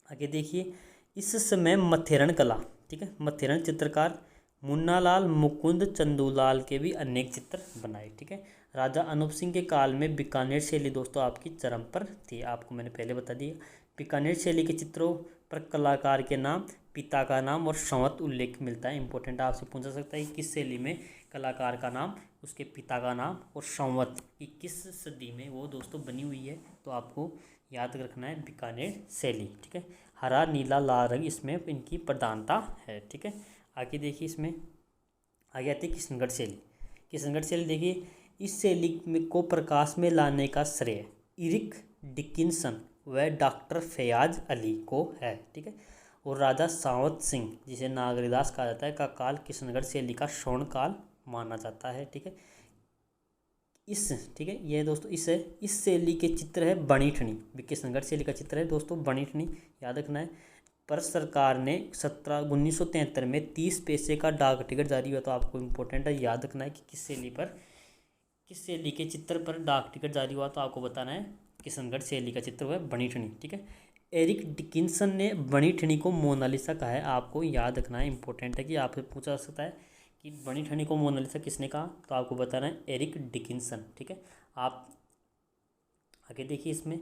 आगे देखिए, इस समय मथेरण कला, ठीक है, मथेरण चित्रकार मुन्नालाल मुकुंद चंदूलाल के भी अनेक चित्र बनाए, ठीक है। राजा अनूप सिंह के काल में बीकानेर शैली दोस्तों आपकी चरम पर थी, आपको मैंने पहले बता दिया। बीकानेर शैली के चित्रों पर कलाकार के नाम, पिता का नाम और संवत उल्लेख मिलता है। इंपॉर्टेंट आपसे पूछा सकता है किस शैली में कलाकार का नाम, उसके पिता का नाम और संवत की किस सदी में वो दोस्तों बनी हुई है, तो आपको याद रखना है बीकानेर शैली, ठीक है। हरा नीला लाल रंग इसमें इनकी प्रधानता है, ठीक है। आगे देखिए, इसमें आगे आती है किशनगढ़ शैली देखिए, इस शैली को प्रकाश में लाने का श्रेय इरिक डिकिंसन व डॉक्टर फयाज अली को है, ठीक है। और राजा सावंत सिंह, जिसे नागरीदास कहा जाता है, का काल किशनगढ़ शैली का स्वर्ण काल माना जाता है, ठीक है। ठीक है, ये दोस्तों इस शैली के चित्र है बणिठनी, किशनगढ़ शैली का चित्र है दोस्तों बणिठनी, याद रखना है। पर सरकार ने 1973 में 30 पैसे का डाक टिकट जारी हुआ। तो आपको इम्पोर्टेंट है, याद रखना है कि किस शैली के चित्र पर डाक टिकट जारी हुआ। तो आपको बताना है किशनगढ़ शैली का चित्र हुआ है बनी ठनी, ठीक है। एरिक डिकिंसन ने बनी ठनी को मोनालिसा कहा है। आपको याद रखना है, इंपॉर्टेंट है कि आपसे पूछा जा सकता है कि बनी ठनी को मोनालिसा किसने कहा। तो आपको बताना है एरिक डिकिंसन, ठीक है। आप आगे देखिए, इसमें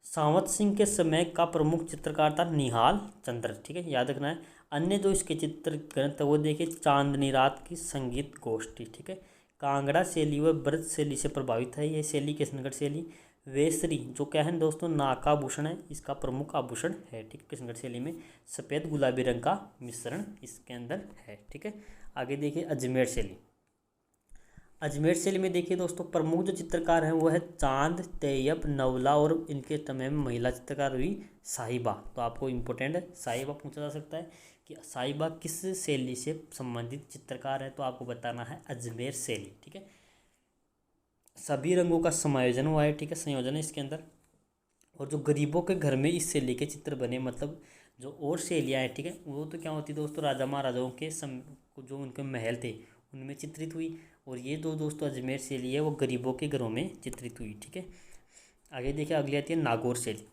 सावंत सिंह के समय का प्रमुख चित्रकार था निहाल चंद्र, ठीक है, याद रखना है। अन्य जो इसके चित्र ग्रंथ वो देखिए, चांदनी रात की संगीत गोष्ठी, ठीक है। कांगड़ा शैली व ब्रज शैली से प्रभावित है ये शैली, किशनगढ़ शैली। वेसरी जो क्या है दोस्तों, नाक का आभूषण है, इसका प्रमुख आभूषण है, ठीक है, किशनगढ़ शैली में। सफ़ेद गुलाबी रंग का मिश्रण इसके अंदर है, ठीक है। आगे देखिए अजमेर शैली। अजमेर शैली में देखिए दोस्तों, प्रमुख जो चित्रकार हैं वो है चांद, तैयब, नवला और इनके समय में महिला चित्रकार हुई साहिबा। तो आपको इम्पोर्टेंट है, साहिबा पूछा जा सकता है कि साहिबा किस शैली से संबंधित चित्रकार है। तो आपको बताना है अजमेर शैली, ठीक है। सभी रंगों का समायोजन हुआ है, ठीक है, संयोजन है इसके अंदर। और जो गरीबों के घर में इस शैली के चित्र बने, मतलब जो और शैलियाँ हैं, ठीक है, वो तो क्या होती दोस्तों, राजा महाराजाओं के जो उनके महल थे उनमें चित्रित हुई। और ये दो दोस्तों अजमेर शैली है वो गरीबों के घरों में चित्रित हुई, ठीक है। आगे देखिए, अगली आती है नागौर शैली।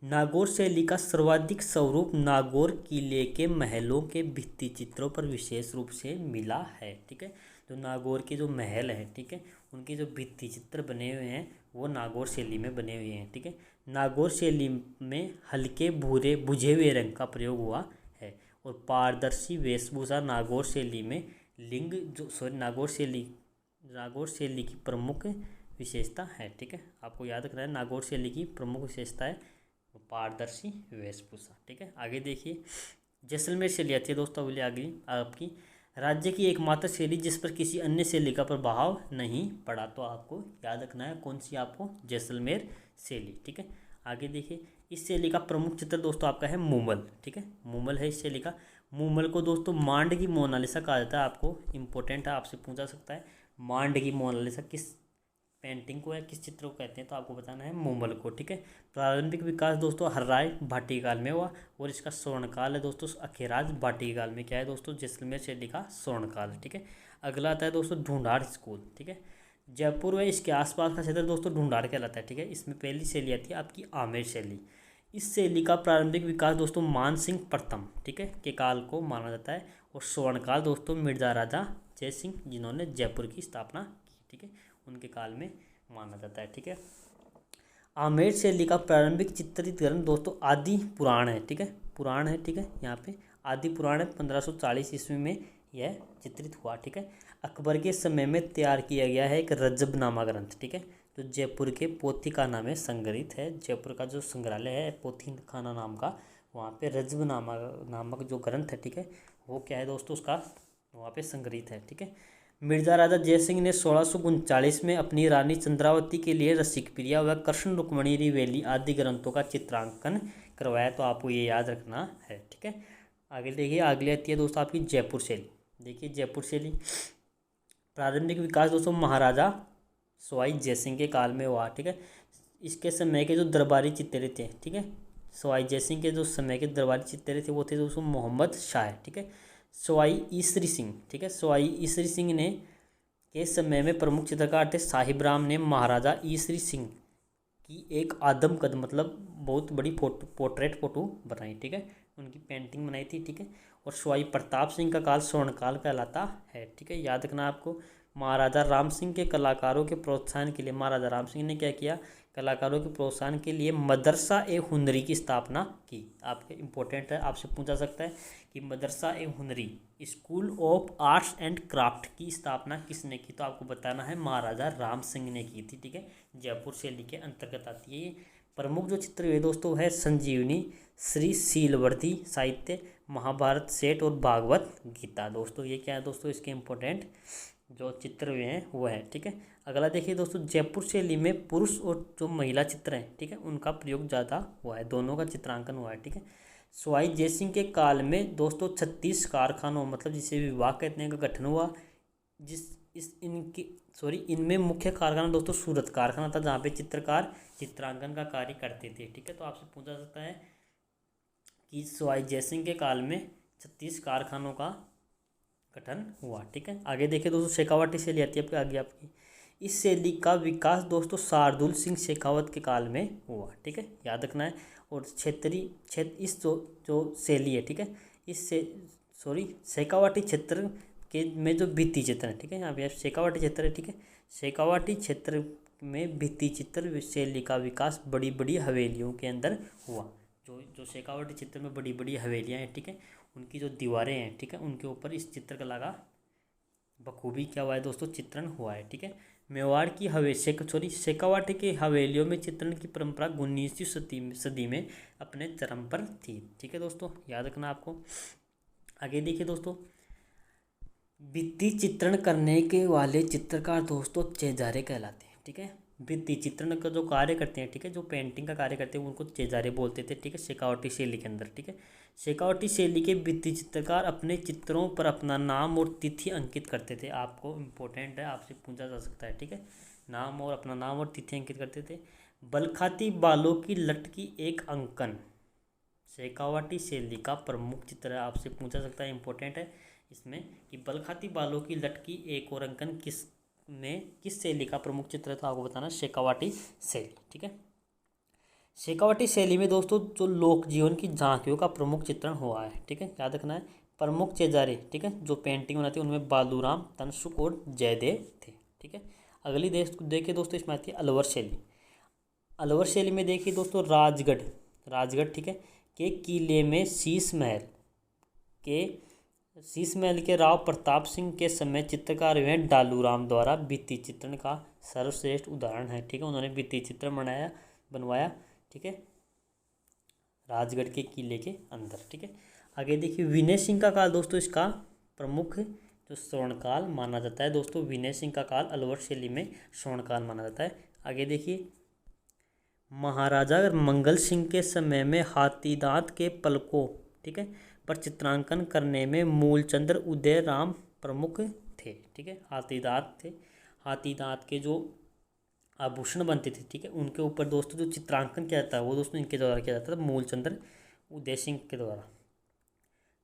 नागौर शैली का सर्वाधिक स्वरूप नागौर किले के महलों के भित्ति चित्रों पर विशेष रूप से मिला है, ठीक है। जो नागौर के जो महल हैं, ठीक है, उनके जो भित्ति चित्र बने हुए हैं वो नागौर शैली में बने हुए हैं, ठीक है। नागौर शैली में हल्के भूरे बुझे हुए रंग का प्रयोग हुआ है। और पारदर्शी वेशभूषा नागौर शैली में नागौर शैली की प्रमुख विशेषता है, ठीक है। आपको याद रखना है, नागौर शैली की प्रमुख विशेषता है पारदर्शी वेशभूषा, ठीक है। आगे देखिए, जैसलमेर शैली आती है दोस्तों बोलिए आगे आपकी। राज्य की एकमात्र शैली जिस पर किसी अन्य शैली का प्रभाव नहीं पड़ा। तो आपको याद रखना है कौन सी, आपको जैसलमेर शैली, ठीक है। आगे देखिए, इस शैली का प्रमुख चित्र दोस्तों आपका है मूमल, ठीक है, मूमल है इस शैली का। मूमल को दोस्तों मांड की मोनालिसा कहा जाता है। आपको इंपॉर्टेंट है, आपसे पूछा सकता है मांड की मोनालिसा किस पेंटिंग को है, किस चित्र को कहते हैं। तो आपको बताना है मूमल को, ठीक है। प्रारंभिक विकास दोस्तों हर्राय भाटी काल में हुआ और इसका स्वर्णकाल है दोस्तों अखेराज भाटी काल में। क्या है दोस्तों, जैसलमेर शैली का स्वर्णकाल, ठीक है। अगला आता है दोस्तों ढूंढार स्कूल, ठीक है। जयपुर व इसके आसपास का क्षेत्र दोस्तों ढूंढार कहलाता है, ठीक है। इसमें पहली शैली आती है आपकी आमेर शैली। इस शैली का प्रारंभिक विकास दोस्तों मान सिंह प्रथम, ठीक है, के काल को माना जाता है। और स्वर्णकाल दोस्तों मिर्जा राजा जय सिंह जिन्होंने जयपुर की स्थापना की, ठीक है, उनके काल में माना जाता है, ठीक है। आमेर शैली का प्रारंभिक चित्रित ग्रंथ दोस्तों आदि पुराण है, ठीक है, पुराण है, ठीक है। यहाँ पे आदि पुराण है 1540 ईस्वी में यह चित्रित हुआ, ठीक है। अकबर के समय में तैयार किया गया है एक रजबनामा ग्रंथ, ठीक है, जो जयपुर के पोथी खाना में संग्रहित है। जयपुर का जो संग्रहालय है पोथी खाना नाम का, वहाँ पे रजबनामा नामक जो ग्रंथ है, ठीक है, वो क्या है दोस्तों उसका वहाँ पे संग्रहित है, ठीक है। मिर्जा राजा जयसिंह ने 1639 में अपनी रानी चंद्रावती के लिए रसिक प्रिया व कृष्ण रुक्मणी रिवेली आदि ग्रंथों का चित्रांकन करवाया। तो आपको ये याद रखना है, ठीक है। आगे देखिए, अगली आती है दोस्तों आपकी जयपुर शैली। देखिए जयपुर शैली प्रारंभिक विकास दोस्तों महाराजा सवाई जयसिंह के काल में हुआ, ठीक है। इसके समय के जो दरबारी चित्रे थे, ठीक है, सवाई जयसिंह के जो समय के दरबारी चित्रे थे वो थे दोस्तों मोहम्मद शाह, ठीक है, सवाई ईसरी सिंह, ठीक है। सवाई ईसरी सिंह ने के समय में प्रमुख चित्रकार थे साहिब राम ने महाराजा ईसरी सिंह की एक आदमकद मतलब बहुत बड़ी पोर्ट्रेट फोटो बनाई, ठीक है, उनकी पेंटिंग बनाई थी, ठीक है। और सवाई प्रताप सिंह का काल स्वर्णकाल कहलाता है, ठीक है, याद रखना आपको। महाराजा राम सिंह के कलाकारों के प्रोत्साहन के लिए महाराजा राम सिंह ने क्या किया, कलाकारों के प्रोत्साहन के लिए मदरसा ए हुनरी की स्थापना की। आपके इम्पोर्टेंट है, आपसे पूछा सकता है कि Madrasa e Hunari School of Arts and Craft की स्थापना किसने की। तो आपको बताना है महाराजा राम सिंह ने की थी, ठीक है, जयपुर शैली के अंतर्गत आती है ये। प्रमुख जो चित्र हुए दोस्तों है संजीवनी, श्री शीलवर्ती साहित्य, महाभारत सेठ और भागवत गीता। दोस्तों ये क्या है दोस्तों, इसके इम्पोर्टेंट जो चित्र हुए हैं वो है, ठीक है। अगला देखिए दोस्तों, जयपुर शैली में पुरुष और जो महिला चित्र हैं, ठीक है, उनका प्रयोग ज़्यादा हुआ है, दोनों का चित्रांकन हुआ है, ठीक है। सवाई जयसिंह के काल में दोस्तों 36 कारखानों मतलब जिसे विभाग कहते हैं का गठन हुआ। इनमें मुख्य कारखाना दोस्तों सूरत कारखाना था जहाँ पे चित्रकार चित्रांकन का कार्य करते थे, ठीक है। तो आपसे पूछा सकता है कि सवाई जयसिंह के काल में 36 कारखानों का गठन हुआ। ठीक है, आगे देखिए दोस्तों, शेखावाटी शैली आती है आपके आगे आपकी। इस शैली का विकास दोस्तों शार्दुल सिंह शेखावत के काल में हुआ। ठीक है, याद रखना है। और इस जो जो शैली है, ठीक है, शेखावाटी क्षेत्र के में जो भित्ति चित्र है, ठीक है, यहाँ पे शेखावाटी क्षेत्र है। ठीक है, शेखावाटी क्षेत्र में भित्ति चित्र शैली का विकास बड़ी बड़ी हवेलियों के अंदर हुआ। जो शेखावाटी क्षेत्र में बड़ी बड़ी हवेलियाँ हैं, ठीक है, उनकी जो दीवारें हैं, ठीक है, उनके ऊपर इस चित्रकला का बखूबी क्या हुआ है दोस्तों, चित्रण हुआ है। ठीक है, मेवाड़ की शेखावाटी की हवेलियों में चित्रण की परंपरा 19वीं सदी में अपने चरम पर थी। ठीक है दोस्तों, याद रखना आपको। आगे देखिए दोस्तों, भित्ति चित्रण करने के वाले चित्रकार दोस्तों चेजारे कहलाते हैं। ठीक है, भित्ति चित्रण का जो कार्य करते हैं, ठीक है, जो पेंटिंग का कार्य करते हैं उनको चेजारे बोलते थे। ठीक है, शेखावाटी शैली के अंदर। ठीक है, शेखावाटी शैली के भित्ति चित्रकार अपने चित्रों पर अपना नाम और तिथि अंकित करते थे। आपको इम्पोर्टेंट है, आपसे पूछा जा सकता है। ठीक है, अपना नाम और तिथि अंकित करते थे। बलखाती बालों की लट की एक अंकन शेखावाटी शैली का प्रमुख चित्र है। आपसे पूछा सकता है, इंपॉर्टेंट है इसमें कि बलखाती बालों की लट की एक और अंकन किस शैली का प्रमुख चित्र था, आपको बताना शेखावाटी शैली। ठीक है, शेखावाटी शैली में दोस्तों जो लोक जीवन की झांकियों का प्रमुख चित्रण हुआ है। ठीक है, याद रखना है। प्रमुख चेजारे, ठीक है, जो पेंटिंग बनाते हैं उनमें बालूराम, तनसुख और जयदेव थे। ठीक है, अगली देखिए दोस्तों, इसमें आती है अलवर शैली। अलवर शैली में देखिए दोस्तों, राजगढ़ ठीक है के किले में शीश महल के राव प्रताप सिंह के समय चित्रकार हुए डालूराम द्वारा भित्ति चित्रण का सर्वश्रेष्ठ उदाहरण है। ठीक है, उन्होंने भित्ति चित्र बनवाया। ठीक है, राजगढ़ के किले के अंदर। ठीक है, आगे देखिए विनय सिंह का काल दोस्तों, इसका प्रमुख जो स्वर्णकाल माना जाता है दोस्तों, विनय सिंह का काल अलवर शैली में स्वर्णकाल माना जाता है। आगे देखिए, महाराजा मंगल सिंह के समय में हाथीदांत के पलकों, ठीक है, पर चित्रांकन करने में मूलचंद्र उदयराम प्रमुख थे। ठीक है, हाथीदांत के जो आभूषण बनते थे, ठीक है, उनके ऊपर दोस्तों जो चित्रांकन किया जाता है वो दोस्तों इनके द्वारा किया जाता था, मूलचंद्र उदय सिंह के द्वारा।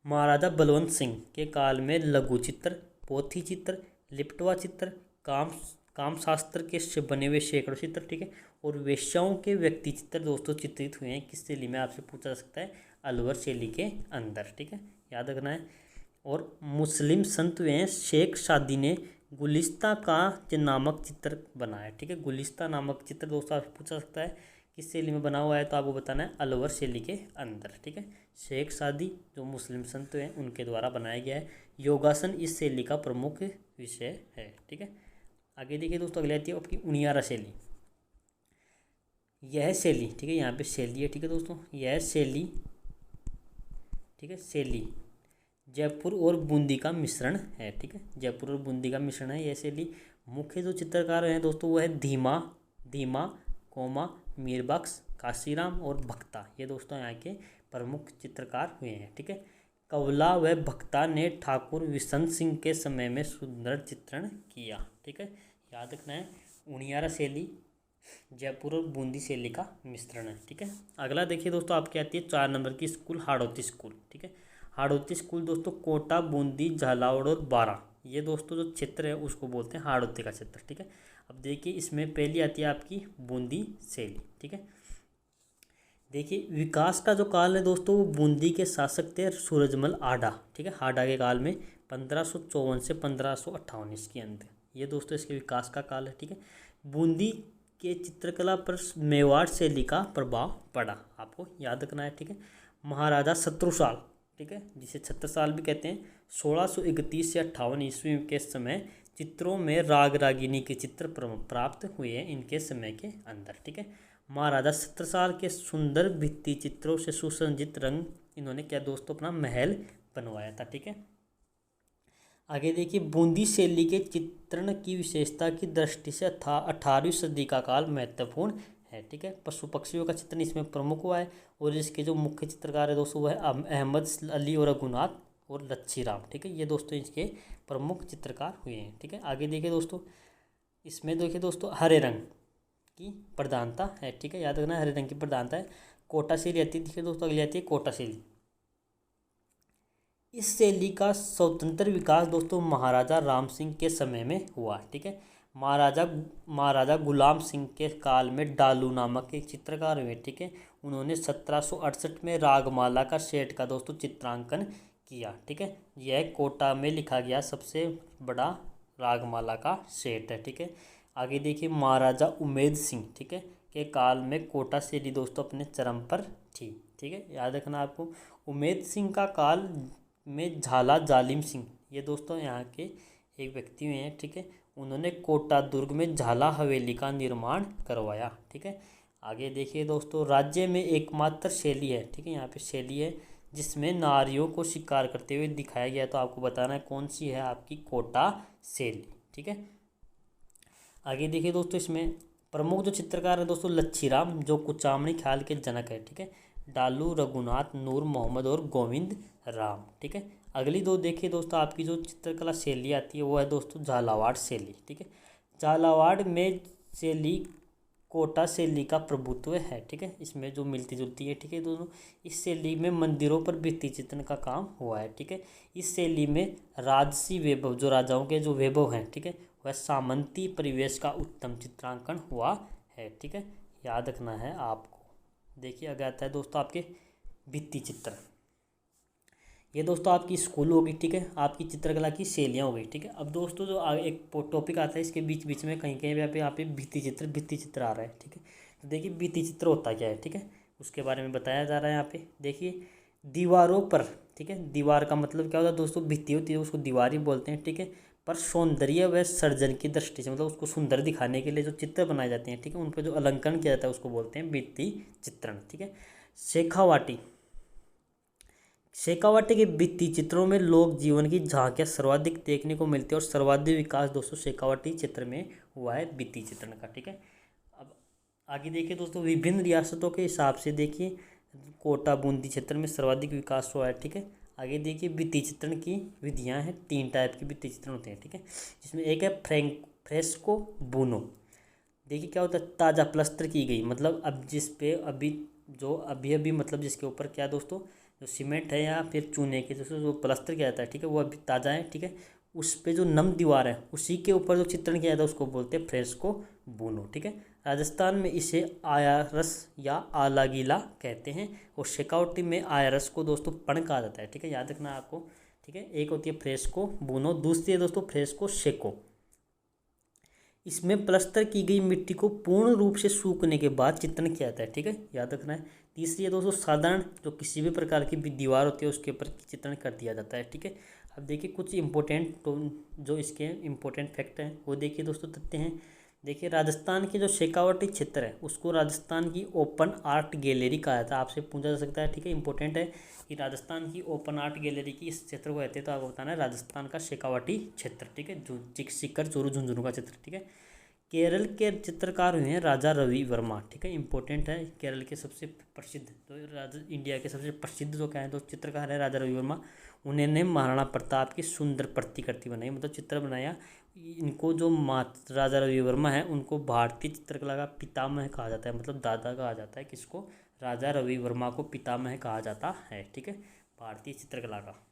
महाराजा बलवंत सिंह के काल में लघु चित्र, पोथी चित्र, लिपटवा चित्र, काम शास्त्र के बने हुए सैकड़ों चित्र, ठीक है, और वेश्याओं के व्यक्ति चित्र दोस्तों चित्रित हुए हैं किस शैली में, आपसे पूछा जा सकता है, अलवर शैली के अंदर। ठीक है, याद रखना है। और मुस्लिम संत हुए हैं शेख सादी ने गुलिस्ता का नामक चित्र बनाया। ठीक है, गुलिस्ता नामक चित्र दोस्तों आपसे पूछा सकता है किस शैली में बना हुआ है, तो आपको बताना है अलवर शैली के अंदर। ठीक है, शेख सादी जो मुस्लिम संत हैं उनके द्वारा बनाया गया है। योगासन इस शैली का प्रमुख विषय है। ठीक है, आगे देखिए दोस्तों, अगले आती है आपकी उनियारा शैली। यह शैली, ठीक है, यहाँ पे शैली है। ठीक है दोस्तों, यह शैली, ठीक है, शैली जयपुर और बूंदी का मिश्रण है। ठीक है, जयपुर और बूंदी का मिश्रण है यह शैली। मुख्य जो चित्रकार हैं दोस्तों वो है धीमा कोमा, मीरबख्श, काशीराम और भक्ता। ये दोस्तों यहाँ के प्रमुख चित्रकार हुए हैं। ठीक है, कवला व भक्ता ने ठाकुर विशंत सिंह के समय में सुंदर चित्रण किया। ठीक है, याद रखना है, उनियारा शैली जयपुर और बूंदी शैली का मिश्रण है। ठीक है, अगला देखिए दोस्तों, आपकी आती है 4 नंबर की स्कूल, हाड़ौती स्कूल। ठीक है, हाड़ौती स्कूल दोस्तों कोटा, बूंदी, झालावाड़ और बारा, ये दोस्तों जो क्षेत्र है उसको बोलते हैं हाड़ौती का क्षेत्र। ठीक है, अब देखिए इसमें पहली आती है आपकी बूंदी शैली। ठीक है, देखिए विकास का जो काल है दोस्तों वो बूंदी के शासक थे सूरजमल आडा। ठीक है, आडा के काल में 1554 से 1558 इसके अंदर, ये दोस्तों इसके विकास का काल है। ठीक है, बूंदी के चित्रकला पर मेवाड़ शैली का प्रभाव पड़ा, आपको याद रखना है। ठीक है, महाराजा शत्रुसाल, ठीक है, जिसे छत्रसाल भी कहते हैं, 1631 से 58 ईस्वी के समय चित्रों में राग रागिनी के चित्र प्राप्त हुए हैं इनके समय के अंदर। ठीक है, महाराजा छत्रसाल के सुंदर भित्ति चित्रों से सुसज्जित रंग इन्होंने क्या दोस्तों अपना महल बनवाया था। ठीक है, आगे देखिए बूंदी शैली के चित्रण की विशेषता की दृष्टि से 18वीं सदी का काल महत्वपूर्ण है। ठीक है, पशु पक्षियों का चित्रण इसमें प्रमुख हुआ है और इसके जो मुख्य चित्रकार है दोस्तों वह अहमद अली और रघुनाथ और लच्छी राम। ठीक है, ये दोस्तों इसके प्रमुख चित्रकार हुए हैं। ठीक है, आगे देखिए दोस्तों, इसमें देखिए दोस्तों हरे रंग की प्रधानता है। ठीक है, याद रखना हरे रंग की प्रधानता है। कोटा शैली आती है, देखिए दोस्तों अगली आती है कोटा शैली। इस शैली का स्वतंत्र विकास दोस्तों महाराजा राम सिंह के समय में हुआ, ठीक है। महाराजा महाराजा गुलाम सिंह के काल में डालू नामक एक चित्रकार हुए, ठीक है। उन्होंने 1768 में रागमाला का सेट का दोस्तों चित्रांकन किया, ठीक है। यह कोटा में लिखा गया सबसे बड़ा रागमाला का सेट है, ठीक है। आगे देखिए महाराजा उमेद सिंह, ठीक है, के काल में कोटा शैली दोस्तों अपने चरम पर थी, ठीक है। याद रखना आपको। उमेद सिंह का काल में झाला जालिम सिंह, ये दोस्तों यहाँ के एक व्यक्ति हुए हैं, ठीक है। उन्होंने कोटा दुर्ग में झाला हवेली का निर्माण करवाया, ठीक है। आगे देखिए दोस्तों, राज्य में एकमात्र शैली है, ठीक है, यहाँ पे शैली है जिसमें नारियों को शिकार करते हुए दिखाया गया है, तो आपको बताना है कौन सी है आपकी कोटा शैली, ठीक है। आगे देखिए दोस्तों, इसमें प्रमुख जो चित्रकार है दोस्तों लच्छीराम, जो कुचामणी ख्याल के जनक है, ठीक है। डालू, रघुनाथ, नूर मोहम्मद और गोविंद राम, ठीक है। अगली दो देखिए दोस्तों, आपकी जो चित्रकला शैली आती है वो है दोस्तों झालावाड़ शैली, ठीक है। झालावाड़ में शैली कोटा शैली का प्रभुत्व है, ठीक है। इसमें जो मिलती जुलती है, ठीक है दोनों। इस शैली में मंदिरों पर भित्ति चित्रण का काम हुआ है, ठीक है। इस शैली में राजसी वैभव, जो राजाओं के जो वैभव हैं, ठीक है, वह सामंती परिवेश का उत्तम चित्रांकन हुआ है, ठीक है। याद रखना है आपको। देखिए आगे आता है दोस्तों आपके भित्ति चित्र। ये दोस्तों आपकी स्कूल होगी, ठीक है, आपकी चित्रकला की शैलियाँ हो गई, ठीक है। अब दोस्तों जो आगे एक टॉपिक आता है, इसके बीच बीच में कहीं कहीं यहाँ पे भित्ति चित्र आ रहा है, ठीक है। तो देखिए भित्ति चित्र होता क्या है, ठीक है, उसके बारे में बताया जा रहा है यहाँ पे। देखिए दीवारों पर, ठीक है, दीवार का मतलब क्या होता है दोस्तों, भित्ति होती है, उसको दीवार ही बोलते हैं, ठीक है। पर सौंदर्य व सर्जन की दृष्टि से, मतलब उसको सुंदर दिखाने के लिए जो चित्र बनाए जाते हैं, ठीक है, उन पर जो अलंकरण किया जाता है उसको बोलते हैं भित्ति चित्रण, ठीक है। शेखावाटी के भित्ति चित्रों में लोक जीवन की झांकियां सर्वाधिक देखने को मिलती है और सर्वाधिक विकास दोस्तों शेखावाटी चित्र में हुआ है भित्ति चित्रण का, ठीक है। अब आगे देखिए दोस्तों, विभिन्न रियासतों के हिसाब से देखिए कोटा बूंदी क्षेत्र में सर्वाधिक विकास हुआ है, ठीक है। आगे देखिए भित्ति चित्रण की विधियां हैं, 3 टाइप के भित्ति चित्रण होते हैं, ठीक है। जिसमें एक है फ्रेस्को बुनो। देखिए क्या होता है, ताज़ा प्लस्तर की गई, मतलब अब जिस पे अभी मतलब जिसके ऊपर क्या दोस्तों, जो सीमेंट है या फिर चूने के जो प्लस्तर किया जाता है, ठीक है, वो अभी ताज़ा है, ठीक है। उस पे जो नम दीवार है उसी के ऊपर जो चित्रण किया जाता है उसको बोलते हैं फ्रेस्को बुनो, ठीक है। राजस्थान में इसे आयारस या आलागीला कहते हैं और शेखावटी में आयारस को दोस्तों पण कहा जाता है, ठीक है। याद रखना आपको, ठीक है। एक होती है फ्रेस्को बुनो, दूसरी है दोस्तों फ्रेस्को शेको। इसमें प्लस्तर की गई मिट्टी को पूर्ण रूप से सूखने के बाद चित्रण किया जाता है, ठीक है, याद रखना है। तीसरी है दोस्तों साधारण, जो किसी भी प्रकार की भी दीवार होती है उसके ऊपर चित्रण कर दिया जाता है, ठीक है। अब देखिए कुछ इंपॉर्टेंट जो इसके इम्पोर्टेंट फैक्ट हैं वो देखिए दोस्तों तथ्य हैं। देखिए राजस्थान के जो शेखावटी क्षेत्र है उसको राजस्थान की ओपन आर्ट गैलरी कहा जाता है। आपसे पूछा जा सकता है, ठीक है, इंपॉर्टेंट है कि राजस्थान की ओपन आर्ट गैलरी की इस क्षेत्र को कहते हैं, तो आपको बताना है राजस्थान का शेखावटी क्षेत्र, ठीक है, जो सीकर चूरू झुंझुनू का क्षेत्र, ठीक है। केरल के चित्रकार हुए हैं राजा रवि वर्मा, ठीक है, इंपॉर्टेंट है। केरल के सबसे प्रसिद्ध तो इंडिया के सबसे प्रसिद्ध जो क्या है तो चित्रकार है राजा रवि वर्मा। उन्होंने महाराणा प्रताप की सुंदर प्रतिकृति बनाई, मतलब चित्र बनाया। इनको जो राजा रवि वर्मा है उनको भारतीय चित्रकला का पितामह कहा जाता है, मतलब दादा कहा जाता है। किसको? राजा रवि वर्मा को पितामह कहा जाता है, ठीक है, भारतीय चित्रकला का।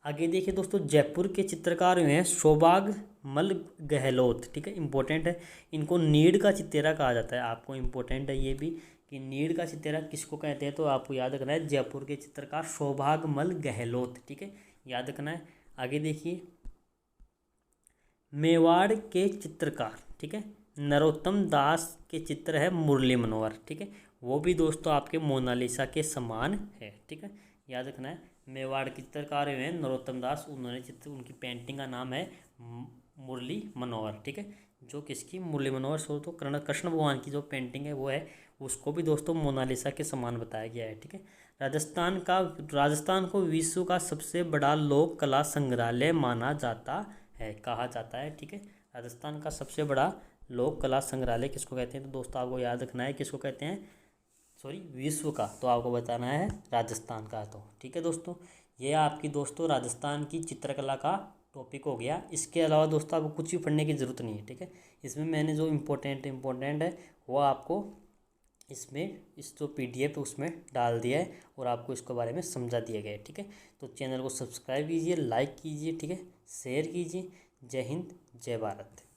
आगे देखिए दोस्तों, जयपुर के चित्रकार हुए हैं सौभाग मल गहलोत, ठीक है, इंपॉर्टेंट है। इनको नीड़ का चितेरा कहा जाता है, आपको इंपॉर्टेंट है ये भी कि नीड़ का चितेरा किसको कहते हैं, तो आपको याद रखना है जयपुर के चित्रकार सौभाग मल गहलोत, ठीक है, याद रखना है। आगे देखिए मेवाड़ के चित्रकार, ठीक है, नरोत्तम दास के चित्र है मुरली मनोहर, ठीक है, वो भी दोस्तों आपके मोनालिसा के समान है, ठीक है, याद रखना है। मेवाड़ के चित्रकार हुए हैं नरोत्तम दास, उन्होंने चित्र उनकी पेंटिंग का नाम है मुरली मनोहर, ठीक है, जो किसकी मुरली मनोहर सो तो कृष्ण भगवान की जो पेंटिंग है वो है, उसको भी दोस्तों मोनालिसा के समान बताया गया है, ठीक है। राजस्थान को विश्व का सबसे बड़ा लोक कला संग्रहालय माना जाता है, कहा जाता है, ठीक है। राजस्थान का सबसे बड़ा लोक कला संग्रहालय किसको कहते हैं, तो दोस्तों आपको याद रखना है किसको कहते हैं, विश्व का, तो आपको बताना है राजस्थान का, तो ठीक है दोस्तों। ये आपकी दोस्तों राजस्थान की चित्रकला का टॉपिक हो गया। इसके अलावा दोस्तों आपको कुछ भी पढ़ने की ज़रूरत नहीं है, ठीक है। इसमें मैंने जो इम्पोर्टेंट है वो आपको इसमें इस जो PDF है उसमें डाल दिया है और आपको इसके बारे में समझा दिया गया है। ठीक है, तो चैनल को सब्सक्राइब कीजिए, लाइक कीजिए, ठीक है, शेयर कीजिए। जय हिंद, जय भारत।